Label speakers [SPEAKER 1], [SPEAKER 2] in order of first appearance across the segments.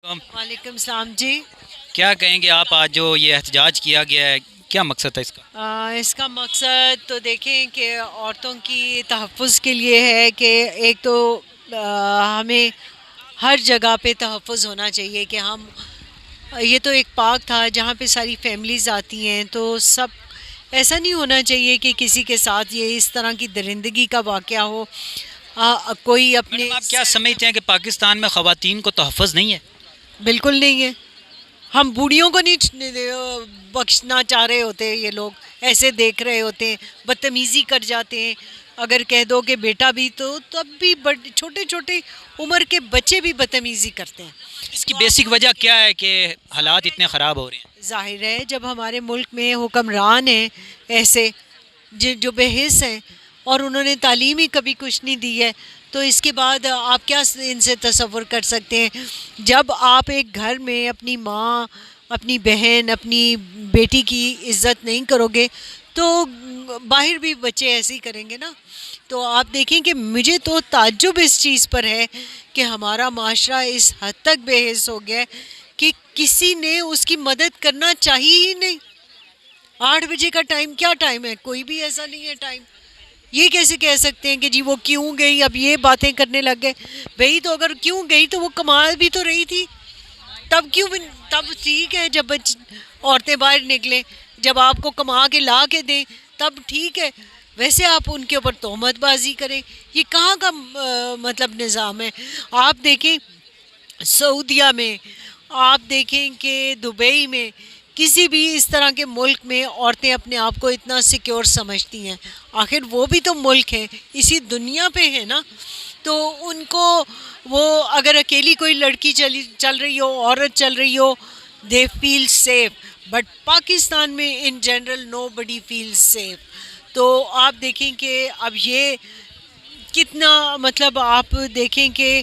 [SPEAKER 1] وعلیکم السلام جی۔
[SPEAKER 2] کیا کہیں گے آپ؟ آج جو یہ احتجاج کیا گیا ہے، کیا مقصد ہے اس کا؟
[SPEAKER 1] اس کا مقصد تو دیکھیں کہ عورتوں کی تحفظ کے لیے ہے کہ ایک تو ہمیں ہر جگہ پہ تحفظ ہونا چاہیے کہ ہم یہ تو ایک پارک تھا جہاں پہ ساری فیملیز آتی ہیں، تو سب ایسا نہیں ہونا چاہیے کہ کسی کے ساتھ یہ اس طرح کی درندگی کا واقعہ ہو۔ کوئی اپنے
[SPEAKER 2] میڈم، آپ کیا سمجھتے ہیں کہ پاکستان میں خواتین کو تحفظ نہیں ہے؟
[SPEAKER 1] بالکل نہیں ہے۔ ہم بوڑھیوں کو نہیں بخشنا چاہ رہے ہوتے، یہ لوگ ایسے دیکھ رہے ہوتے ہیں، بدتمیزی کر جاتے ہیں۔ اگر کہہ دو کہ بیٹا بھی، تو تب بھی چھوٹے چھوٹے عمر کے بچے بھی بدتمیزی کرتے ہیں۔
[SPEAKER 2] اس کی بیسک وجہ کیا ہے کہ حالات اتنے خراب ہو رہے ہیں؟
[SPEAKER 1] ظاہر ہے جب ہمارے ملک میں حکمران ہیں ایسے جو بے حس ہیں، اور انہوں نے تعلیم ہی کبھی کچھ نہیں دی ہے، تو اس کے بعد آپ کیا ان سے تصور کر سکتے ہیں؟ جب آپ ایک گھر میں اپنی ماں، اپنی بہن، اپنی بیٹی کی عزت نہیں کرو گے تو باہر بھی بچے ایسے ہی کریں گے نا۔ تو آپ دیکھیں کہ مجھے تو تعجب اس چیز پر ہے کہ ہمارا معاشرہ اس حد تک بے حس ہو گیا ہے کہ کسی نے اس کی مدد کرنا چاہیے ہی نہیں۔ 8 بجے کا ٹائم کیا ٹائم ہے؟ کوئی بھی ایسا نہیں ہے ٹائم۔ یہ کیسے کہہ سکتے ہیں کہ جی وہ کیوں گئی؟ اب یہ باتیں کرنے لگ گئے بھئی، تو اگر کیوں گئی تو وہ کما بھی تو رہی تھی، تب ٹھیک ہے جب عورتیں باہر نکلیں، جب آپ کو کما کے لا کے دیں تب ٹھیک ہے۔ ویسے آپ ان کے اوپر تہمت بازی کریں، یہ کہاں کا مطلب نظام ہے؟ آپ دیکھیں سعودیہ میں، آپ دیکھیں کہ دبئی میں، کسی بھی اس طرح کے ملک میں عورتیں اپنے آپ کو اتنا سیکیور سمجھتی ہیں۔ آخر وہ بھی تو ملک ہیں، اسی دنیا پہ ہے نا، تو ان کو وہ اگر اکیلی کوئی لڑکی چل رہی ہو، عورت چل رہی ہو، دے فیل سیف، بٹ پاکستان میں in general know body feel safe. تو آپ دیکھیں کہ اب یہ کتنا مطلب آپ دیکھیں کہ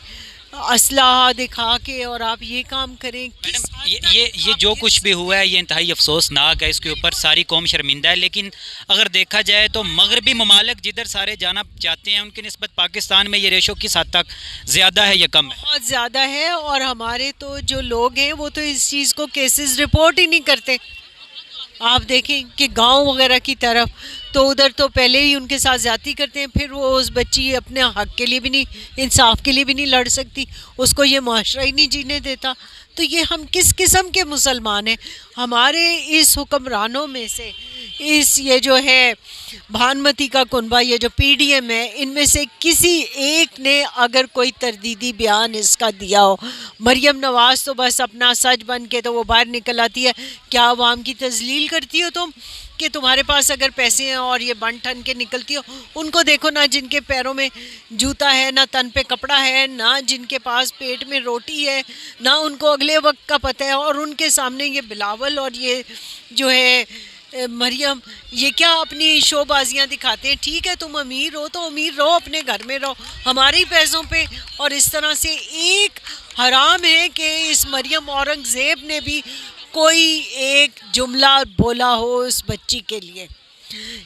[SPEAKER 1] اسلحہ دکھا کے اور آپ یہ کام کریں۔
[SPEAKER 2] میڈم، یہ جو کچھ بھی ہوا ہے یہ انتہائی افسوسناک ہے، اس کے اوپر ساری قوم شرمندہ ہے، لیکن اگر دیکھا جائے تو مغربی ممالک جدھر سارے جانا چاہتے ہیں ان کی نسبت پاکستان میں یہ ریشو کس حد تک زیادہ ہے یا کم ہے؟
[SPEAKER 1] بہت زیادہ ہے، اور ہمارے تو جو لوگ ہیں وہ تو اس چیز کو کیسز رپورٹ ہی نہیں کرتے۔ آپ دیکھیں کہ گاؤں وغیرہ کی طرف تو ادھر تو پہلے ہی ان کے ساتھ زیادتی کرتے ہیں، پھر وہ اس بچی اپنے حق کے لیے بھی نہیں، انصاف کے لیے بھی نہیں لڑ سکتی، اس کو یہ معاشرہ ہی نہیں جینے دیتا۔ تو یہ ہم کس قسم کے مسلمان ہیں؟ ہمارے اس حکمرانوں میں سے یہ جو ہے بھانمتی کا کنبہ، یہ جو پی ڈی ایم ہے، ان میں سے کسی ایک نے اگر کوئی تردیدی بیان اس کا دیا ہو۔ مریم نواز تو بس اپنا سچ بن کے تو وہ باہر نکل آتی ہے، کیا عوام کی تذلیل کرتی ہو تم کہ تمہارے پاس اگر پیسے ہیں اور یہ بن ٹھن کے نکلتی ہو؟ ان کو دیکھو نا، جن کے پیروں میں جوتا ہے، نہ تن پہ کپڑا ہے، نہ جن کے پاس پیٹ میں روٹی ہے، نہ ان کو اگلے وقت کا پتہ ہے، اور ان کے سامنے یہ بلاول اور یہ جو ہے مریم، یہ کیا اپنی شو بازیاں دکھاتے ہیں؟ ٹھیک ہے تم امیر ہو تو امیر رہو، اپنے گھر میں رہو ہمارے ہی پیسوں پہ۔ اور اس طرح سے ایک حرام ہے کہ اس مریم اورنگزیب نے بھی کوئی ایک جملہ بولا ہو اس بچی کے لیے۔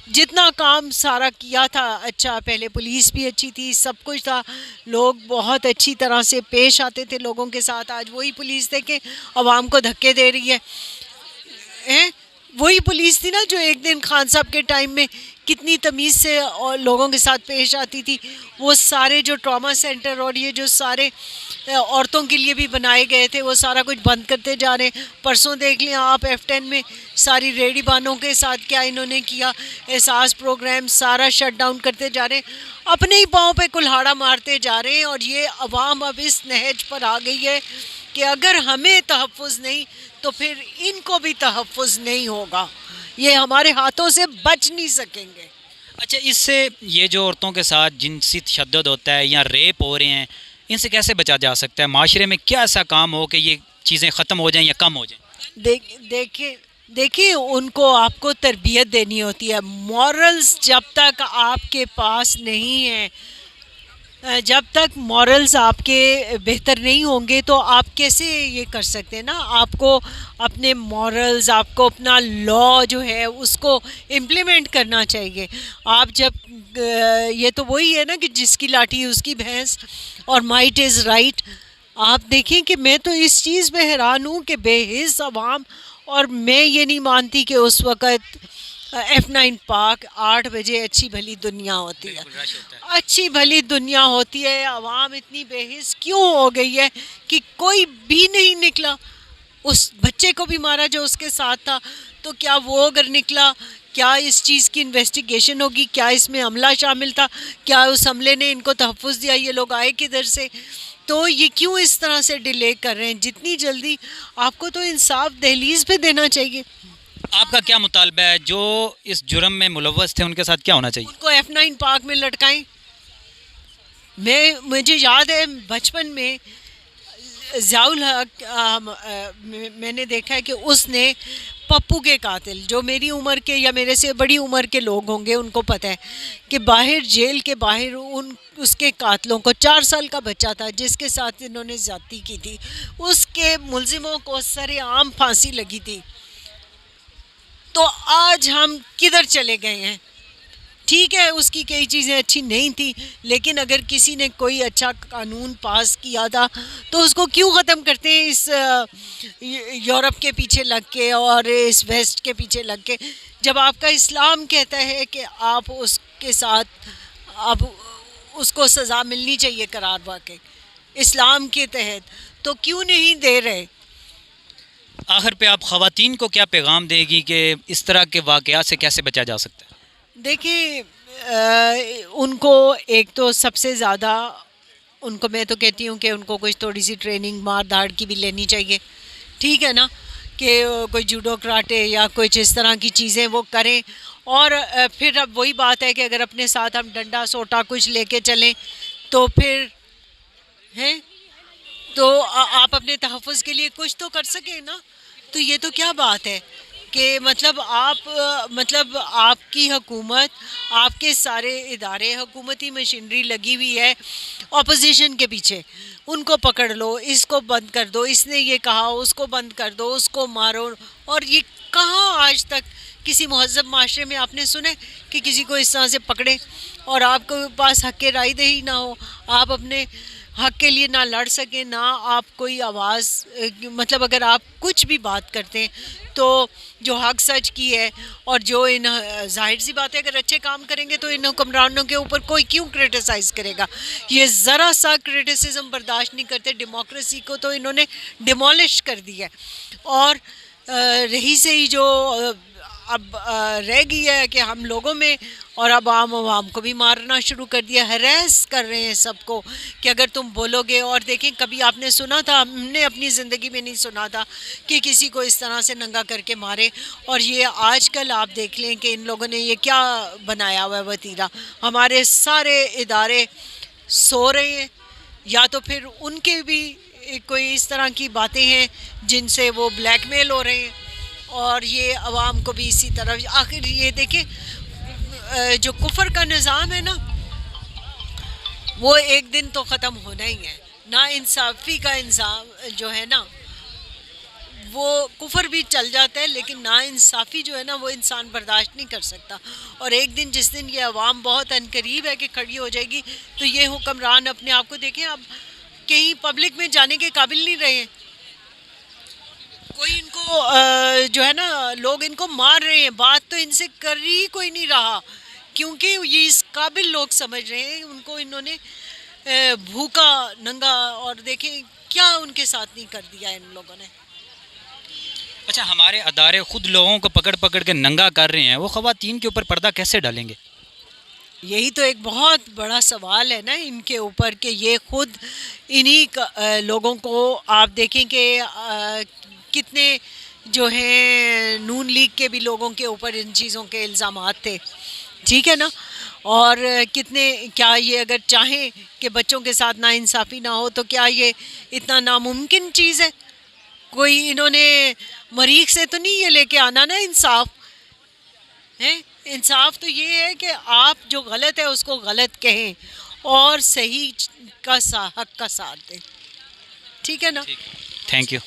[SPEAKER 1] جتنا کام سارا کیا تھا اچھا، پہلے پولیس بھی اچھی تھی، سب کچھ تھا، لوگ بہت اچھی طرح سے پیش آتے تھے لوگوں کے ساتھ۔ آج وہی پولیس دیکھیں عوام کو دھکے دے رہی ہے۔ وہی پولیس تھی نا جو ایک دن خان صاحب کے ٹائم میں کتنی تمیز سے لوگوں کے ساتھ پیش آتی تھی۔ وہ سارے جو ٹراما سینٹر اور یہ جو سارے عورتوں کے لیے بھی بنائے گئے تھے، وہ سارا کچھ بند کرتے جا رہے ہیں۔ پرسوں دیکھ لیں آپ F10 میں ساری ریڑھی بانوں کے ساتھ کیا انہوں نے کیا، احساس پروگرام سارا شٹ ڈاؤن کرتے جا رہے ہیں، اپنے ہی پاؤں پہ کلہاڑا مارتے جا رہے ہیں۔ اور یہ عوام اب اس نہج پر آ گئی ہے کہ اگر ہمیں تحفظ نہیں تو پھر ان کو بھی تحفظ نہیں ہوگا، یہ ہمارے ہاتھوں سے بچ نہیں سکیں گے۔
[SPEAKER 2] اچھا، اس سے یہ جو عورتوں کے ساتھ جنسی تشدد ہوتا ہے یا ریپ ہو رہے ہیں، ان سے کیسے بچا جا سکتا ہے؟ معاشرے میں کیا ایسا کام ہو کہ یہ چیزیں ختم ہو جائیں یا کم ہو جائیں؟
[SPEAKER 1] دیکھیں ان کو آپ کو تربیت دینی ہوتی ہے۔ مورلز جب تک آپ کے پاس نہیں ہیں، جب تک مورلز آپ کے بہتر نہیں ہوں گے تو آپ کیسے یہ کر سکتے ہیں نا؟ آپ کو اپنے مورلز، آپ کو اپنا لا جو ہے اس کو امپلیمنٹ کرنا چاہیے۔ آپ جب یہ تو وہی ہے نا کہ جس کی لاٹھی اس کی بھینس، اور مائٹ از رائٹ۔ آپ دیکھیں کہ میں تو اس چیز پہ حیران ہوں کہ بے حس عوام، اور میں یہ نہیں مانتی کہ اس وقت F9 پارک 8 بجے اچھی بھلی دنیا ہوتی ہے،
[SPEAKER 2] بالکل رش ہوتا ہے.
[SPEAKER 1] اچھی بھلی دنیا ہوتی ہے، عوام اتنی بے حس کیوں ہو گئی ہے کہ کوئی بھی نہیں نکلا؟ اس بچے کو بھی مارا جو اس کے ساتھ تھا، تو کیا وہ اگر نکلا، کیا اس چیز کی انویسٹیگیشن ہوگی؟ کیا اس میں عملہ شامل تھا؟ کیا اس عملے نے ان کو تحفظ دیا؟ یہ لوگ آئے کدھر سے؟ تو یہ کیوں اس طرح سے ڈیلے کر رہے ہیں؟ جتنی جلدی آپ کو تو انصاف دہلیز پہ دینا چاہیے.
[SPEAKER 2] آپ کا کیا مطالبہ ہے؟ جو اس جرم میں ملوث تھے ان کے ساتھ کیا ہونا چاہیے؟
[SPEAKER 1] ان کو F9 پارک میں لٹکائیں. مجھے یاد ہے بچپن میں ضیاء الحق میں نے دیکھا ہے کہ اس نے پپو کے قاتل، جو میری عمر کے یا میرے سے بڑی عمر کے لوگ ہوں گے ان کو پتہ ہے کہ باہر جیل کے باہر اس کے قاتلوں کو 4 سال کا بچہ تھا جس کے ساتھ انہوں نے زیادتی کی تھی، اس کے ملزموں کو سر عام پھانسی لگی تھی. تو آج ہم کدھر چلے گئے ہیں؟ ٹھیک ہے اس کی کئی چیزیں اچھی نہیں تھی، لیکن اگر کسی نے کوئی اچھا قانون پاس کیا تھا تو اس کو کیوں ختم کرتے ہیں اس یورپ کے پیچھے لگ کے اور اس ویسٹ کے پیچھے لگ کے، جب آپ کا اسلام کہتا ہے کہ آپ اس کے ساتھ اب اس کو سزا ملنی چاہیے قرار واقع اسلام کے تحت، تو کیوں نہیں دے رہے؟
[SPEAKER 2] آخر پہ آپ خواتین کو کیا پیغام دے گی کہ اس طرح کے واقعات سے کیسے بچا جا سکتا ہے؟
[SPEAKER 1] دیکھیں ان کو ایک تو سب سے زیادہ ان کو میں تو کہتی ہوں کہ ان کو کچھ تھوڑی سی ٹریننگ مار دھاڑ کی بھی لینی چاہیے، ٹھیک ہے نا، کہ کوئی جوڈو کراٹے یا کچھ اس طرح کی چیزیں وہ کریں. اور پھر اب وہی بات ہے کہ اگر اپنے ساتھ ہم ڈنڈا سوٹا کچھ لے کے چلیں تو پھر ہیں تو آپ اپنے تحفظ کے لیے کچھ تو کر سکیں نا. تو یہ تو کیا بات ہے کہ مطلب آپ کی حکومت، آپ کے سارے ادارے، حکومتی مشینری لگی ہوئی ہے اپوزیشن کے پیچھے، ان کو پکڑ لو، اس کو بند کر دو، اس نے یہ کہا اس کو بند کر دو، اس کو مارو. اور یہ کہاں آج تک کسی مہذب معاشرے میں آپ نے سنا ہے کہ کسی کو اس طرح سے پکڑے اور آپ کے پاس حق رائے دہی نہ ہو، آپ اپنے حق کے لیے نہ لڑ سکیں، نہ آپ کوئی آواز، مطلب اگر آپ کچھ بھی بات کرتے ہیں تو جو حق سچ کی ہے، اور جو ظاہر سی بات ہے اگر اچھے کام کریں گے تو ان حکمرانوں کے اوپر کوئی کیوں کرٹیسائز کرے گا؟ یہ ذرا سا کرٹیسزم برداشت نہیں کرتے. ڈیموکریسی کو تو انہوں نے ڈیمولش کر دیا ہے. اور رہی سے ہی جو اب رہ گئی ہے کہ ہم لوگوں میں، اور اب عوام کو بھی مارنا شروع کر دیا، ہراس کر رہے ہیں سب کو کہ اگر تم بولو گے. اور دیکھیں کبھی آپ نے سنا تھا، ہم نے اپنی زندگی میں نہیں سنا تھا کہ کسی کو اس طرح سے ننگا کر کے مارے. اور یہ آج کل آپ دیکھ لیں کہ ان لوگوں نے یہ کیا بنایا ہوا ہے وتیرہ، ہمارے سارے ادارے سو رہے ہیں، یا تو پھر ان کے بھی کوئی اس طرح کی باتیں ہیں جن سے وہ بلیک میل ہو رہے ہیں، اور یہ عوام کو بھی اسی طرح. آخر یہ دیکھیں جو کفر کا نظام ہے نا وہ ایک دن تو ختم ہونا ہی ہے. نا انصافی کا نظام جو ہے نا وہ کفر بھی چل جاتا ہے، لیکن نا انصافی جو ہے نا وہ انسان برداشت نہیں کر سکتا. اور ایک دن جس دن یہ عوام بہت عنقریب ہے کہ کھڑی ہو جائے گی تو یہ حکمران اپنے آپ کو دیکھیں اب کہیں پبلک میں جانے کے قابل نہیں رہے ہیں. کوئی ان کو جو ہے نا لوگ ان کو مار رہے ہیں، بات تو ان سے کر ہی کوئی نہیں رہا کیونکہ یہ اس قابل لوگ سمجھ رہے ہیں ان کو. انہوں نے بھوکا ننگا، اور دیکھیں کیا ان کے ساتھ نہیں کر دیا ان لوگوں نے.
[SPEAKER 2] اچھا، ہمارے ادارے خود لوگوں کو پکڑ پکڑ کے ننگا کر رہے ہیں، وہ خواتین کے اوپر پردہ کیسے ڈالیں گے؟
[SPEAKER 1] یہی تو ایک بہت بڑا سوال ہے نا ان کے اوپر کہ یہ خود انہی لوگوں کو آپ دیکھیں کہ کتنے جو ہیں نون لیگ کے بھی لوگوں کے اوپر ان چیزوں کے الزامات تھے، ٹھیک ہے نا. اور کتنے، کیا یہ اگر چاہیں کہ بچوں کے ساتھ ناانصافی نہ ہو تو کیا یہ اتنا ناممکن چیز ہے؟ کوئی انہوں نے مریخ سے تو نہیں یہ لے کے آنا نا انصاف ہے. انصاف تو یہ ہے کہ آپ جو غلط ہے اس کو غلط کہیں اور صحیح کا حق کا ساتھ دیں، ٹھیک ہے نا.
[SPEAKER 2] Thank you.